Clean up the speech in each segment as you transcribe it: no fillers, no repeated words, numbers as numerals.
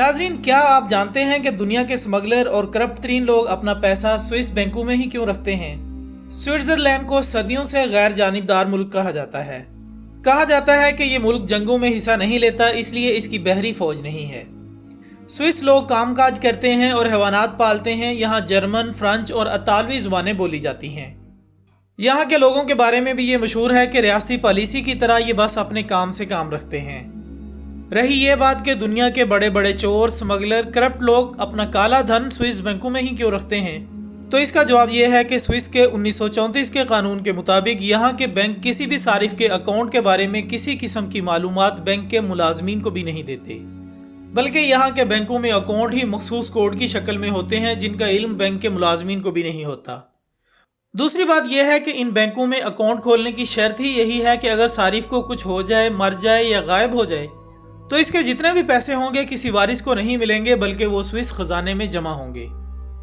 नाजरीन, क्या आप जानते हैं कि दुनिया के स्मगलर और करप्ट तरीन लोग अपना पैसा स्विस बैंकों में ही क्यों रखते हैं? स्विट्जरलैंड को सदियों से गैर जानिबदार मुल्क कहा जाता है। कहा जाता है कि ये मुल्क जंगों में हिस्सा नहीं लेता, इसलिए इसकी बहरी फौज नहीं है। स्विस लोग कामकाज करते हैं और हैवानात पालते हैं। यहाँ जर्मन, फ्रेंच और इतालवी जुबानें बोली जाती हैं। यहाँ के लोगों के बारे में भी ये मशहूर है कि रियासती पॉलिसी की तरह ये बस अपने काम से काम रखते हैं। रही ये बात कि दुनिया के बड़े बड़े चोर, स्मगलर, करप्ट लोग अपना काला धन स्विस बैंकों में ही क्यों रखते हैं, तो इसका जवाब यह है कि स्विस के 1934 के कानून के मुताबिक यहाँ के बैंक किसी भी सारिफ के अकाउंट के बारे में किसी किस्म की मालूमात बैंक के मुलाजमीन को भी नहीं देते, बल्कि यहाँ के बैंकों में अकाउंट ही मखसूस कोड की शक्ल में होते हैं जिनका इल्म बैंक के मुलाजमीन को भी नहीं होता। दूसरी बात यह है कि इन बैंकों में अकाउंट खोलने की शर्त ही यही है कि अगर सारिफ को कुछ हो जाए, मर जाए या गायब हो जाए तो इसके जितने भी पैसे होंगे किसी वारिस को नहीं मिलेंगे, बल्कि वो स्विस खजाने में जमा होंगे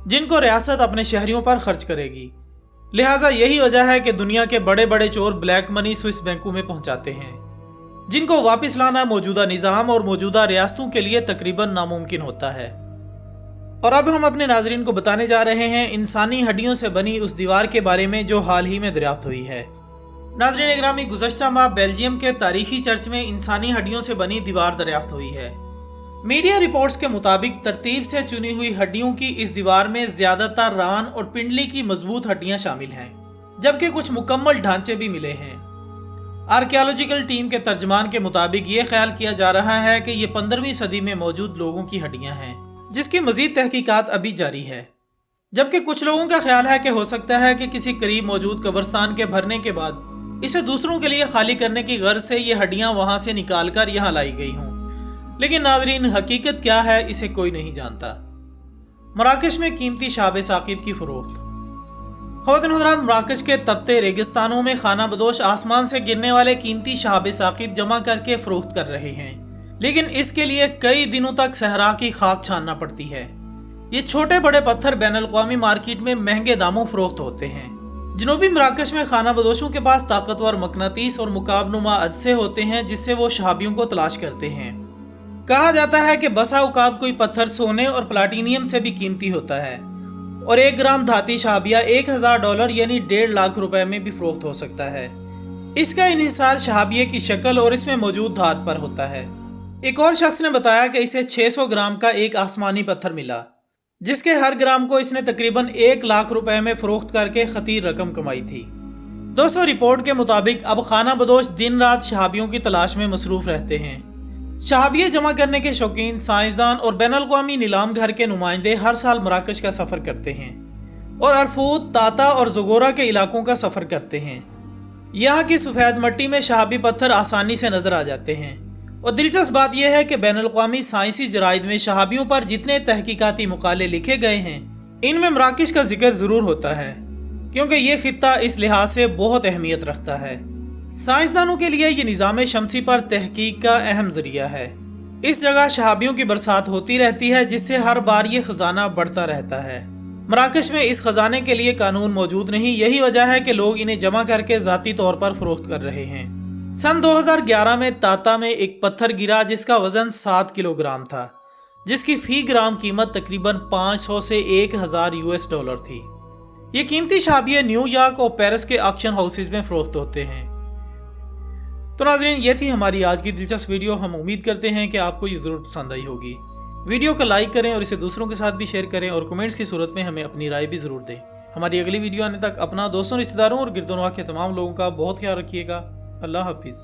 जिनको रियासत अपने शहरियों पर खर्च करेगी। लिहाजा यही वजह है कि दुनिया के बड़े बड़े चोर ब्लैक मनी स्विस बैंकों में पहुंचाते हैं, जिनको वापस लाना मौजूदा निज़ाम और मौजूदा रियासतों के लिए तकरीबन नामुमकिन होता है। और अब हम अपने नाजरीन को बताने जा रहे हैं इंसानी हड्डियों से बनी उस दीवार के बारे में जो हाल ही में दरियाफ्त हुई है। नाज़रीन इकरामी, गुज़श्ता माह बेल्जियम के तारीखी चर्च में इंसानी हड्डियों से बनी दीवार दरियाफ्त हुई है। मीडिया रिपोर्ट्स के मुताबिक तरतीब से चुनी हुई हड्डियों की इस दीवार में ज्यादातर रान और पिंडली की मजबूत हड्डियां शामिल हैं, जबकि कुछ मुकम्मल ढांचे भी मिले हैं। आर्कियोलॉजिकल टीम के तर्जमान के मुताबिक ये ख्याल किया जा रहा है कि ये 15वीं सदी में मौजूद लोगों की हड्डियां हैं, जिसकी मजीद तहकीकात अभी जारी है। जबकि कुछ लोगों का ख्याल है कि हो सकता है कि किसी करीब मौजूद कब्रिस्तान के भरने के बाद इसे दूसरों के लिए खाली करने की गर्ज से ये हड्डियां वहां से निकालकर यहाँ लाई गई हों। लेकिन नाजरीन, हकीकत क्या है इसे कोई नहीं जानता। मराकश में कीमती शहाब साकिब की फरोख्त। ख़वातीन हज़रात, मराकश के तपते रेगिस्तानों में खाना बदोश आसमान से गिरने वाले कीमती शहाब साकिब जमा करके फरोख्त कर रहे हैं, लेकिन इसके लिए कई दिनों तक सहरा की खाक छानना पड़ती है। ये छोटे बड़े पत्थर बैनुल-अक़वामी मार्केट में महंगे दामों फरोख्त होते हैं। जनूबी मराकश में खाना बदोशों के पास ताकतवर मकनातीस और मुकाबनुमा अदसे होते हैं जिससे वो शहाबियों को तलाश करते हैं। कहा जाता है कि बसा औकात कोई पत्थर सोने और प्लाटीनियम से भी कीमती होता है और 1 ग्राम धाती शहाबिया $1000 यानी 1.5 लाख रुपए में भी फरोख्त हो सकता है। इसका इन्हिसार शहाबिये की शक्ल और इसमें मौजूद धात पर होता है। एक और शख्स ने बताया कि इसे 600 ग्राम का एक आसमानी पत्थर मिला, जिसके हर ग्राम को इसने तकरीबन 1 लाख रुपए में फरोख्त करके खतीर रकम कमाई थी। दोस्तों, रिपोर्ट के मुताबिक अब खाना बदोश दिन रात शहाबियों की तलाश में मसरूफ रहते हैं। शहाबिये जमा करने के शौकीन, साइंसदान और बैनुल-अक़वामी नीलाम घर के नुमाइंदे हर साल मराकश का सफ़र करते हैं और अरफूत, ताता और ज़गोरा के इलाकों का सफ़र करते हैं। यहाँ की सफ़ेद मट्टी में शहाबी पत्थर आसानी से नज़र आ जाते हैं। और दिलचस्प बात यह है कि बैनुल-अक़वामी साइंसी जराइद में शहाबियों पर जितने तहकीकाती मुकाले लिखे गए हैं, इनमें मराकश का जिक्र ज़रूर होता है, क्योंकि ये खित्ता इस लिहाज से बहुत अहमियत रखता है। साइंसदानों के लिए ये निज़ाम शमसी पर तहकीक का अहम ज़रिया है। इस जगह शहाबियों की बरसात होती रहती है, जिससे हर बार ये खजाना बढ़ता रहता है। मराकश में इस खजाने के लिए कानून मौजूद नहीं, यही वजह है कि लोग इन्हें जमा करके ज़ाती तौर पर फरोख्त कर रहे हैं। सन 2011 में ताता में एक पत्थर गिरा जिसका वजन 7 किलोग्राम था, जिसकी फी ग्राम कीमत तकरीबन 500 से $1000 थी। ये कीमती शहाबिये न्यूयॉर्क और पेरिस के ऑक्शन हाउसेज में फरोख्त होते हैं। तो नाज़रीन, ये थी हमारी आज की दिलचस्प वीडियो। हम उम्मीद करते हैं कि आपको ये ज़रूर पसंद आई होगी। वीडियो को लाइक करें और इसे दूसरों के साथ भी शेयर करें और कमेंट्स की सूरत में हमें अपनी राय भी ज़रूर दें। हमारी अगली वीडियो आने तक अपना, दोस्तों, रिश्तेदारों और गिरदोनवा के तमाम लोगों का बहुत ख्याल रखिएगा। अल्लाह हाफिज़।